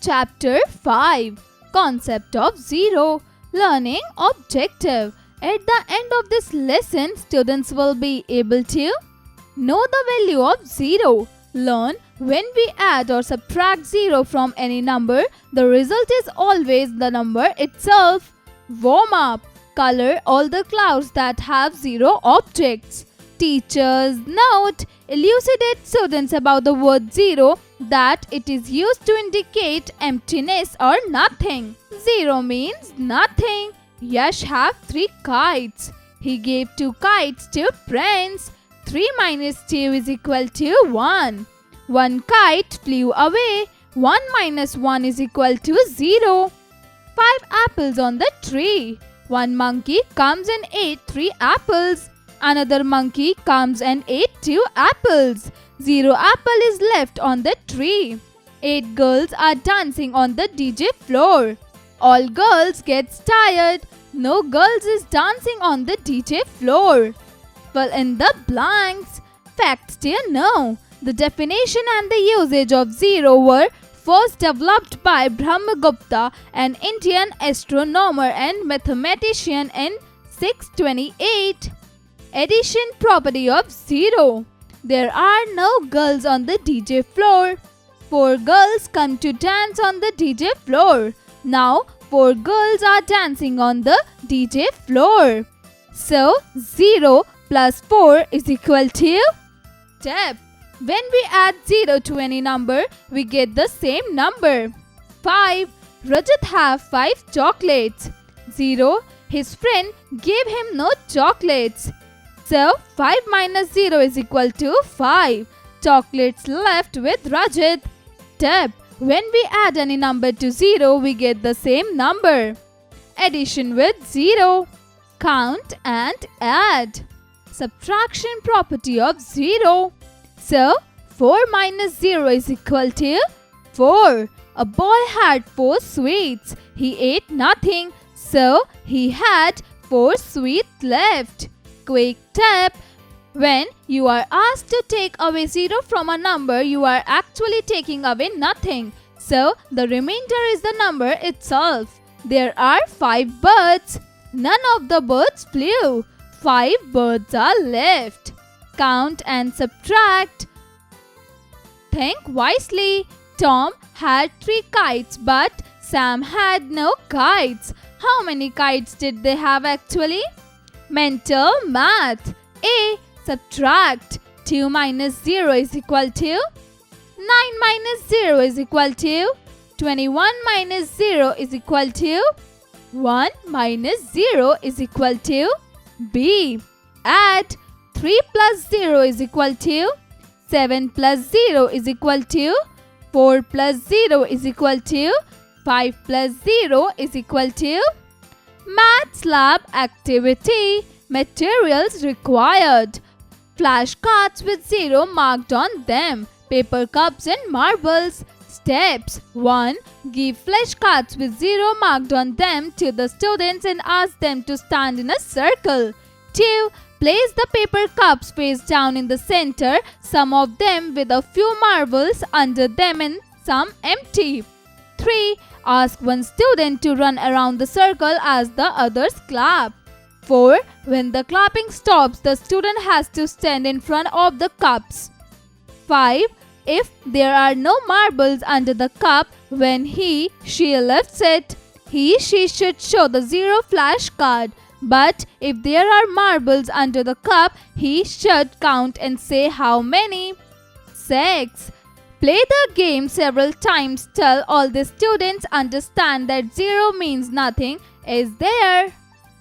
Chapter 5 Concept of Zero Learning Objective. At the end of this lesson, students will be able to know the value of zero. Learn when we add or subtract zero from any number, the result is always the number itself. Warm up. Color all the clouds that have zero objects. Teachers note: elucidate students about the word zero, that it is used to indicate emptiness or nothing. Zero means nothing. Yash have 3 kites. He gave 2 kites to Prince. 3 minus 2 is equal to 1. 1 kite flew away. 1 minus 1 is equal to 0. 5 apples on the tree. One monkey comes and ate 3 apples. Another monkey comes and ate 2 apples. 0 apple is left on the tree. 8 girls are dancing on the DJ floor. All girls get tired. No girls is dancing on the DJ floor. Fill in the blanks. Facts to know. The definition and the usage of zero were first developed by Brahmagupta, an Indian astronomer and mathematician, in 628. Addition property of zero. There are no girls on the DJ floor. 4 girls come to dance on the DJ floor. Now 4 girls are dancing on the DJ floor. So 0 plus 4 is equal to step. When we add 0 to any number, we get the same number. 5. Rajat have 5 chocolates. 0. His friend gave him no chocolates. So 5 minus 0 is equal to 5. Chocolates left with Rajat. Step. When we add any number to 0, we get the same number. Addition with 0. Count and add. Subtraction property of 0. So 4 minus 0 is equal to 4. A boy had 4 sweets. He ate nothing. So he had 4 sweets left. Quick tip. When you are asked to take away 0 from a number, you are actually taking away nothing. So the remainder is the number itself. There are 5 birds. None of the birds flew. 5 birds are left. Count and subtract. Think wisely. Tom had 3 kites, but Sam had no kites. How many kites did they have actually? Mental math. A. Subtract. 2 minus 0 is equal to 9 minus 0 is equal to 21 minus 0 is equal to 1 minus 0 is equal to B. Add. 3 plus 0 is equal to 7 plus 0 is equal to 4 plus 0 is equal to 5 plus 0 is equal to Maths lab activity. Materials required: flashcards with 0 marked on them, paper cups and marbles. Steps: 1. Give flashcards with 0 marked on them to the students and ask them to stand in a circle. 2. Place the paper cups face down in the center, some of them with a few marbles under them and some empty. 3. Ask one student to run around the circle as the others clap. 4. When the clapping stops, the student has to stand in front of the cups. 5. If there are no marbles under the cup, when she lifts it, she should show the 0 flashcard. But if there are marbles under the cup, he should count and say how many. 6. Play the game several times till all the students understand that 0 means nothing is there.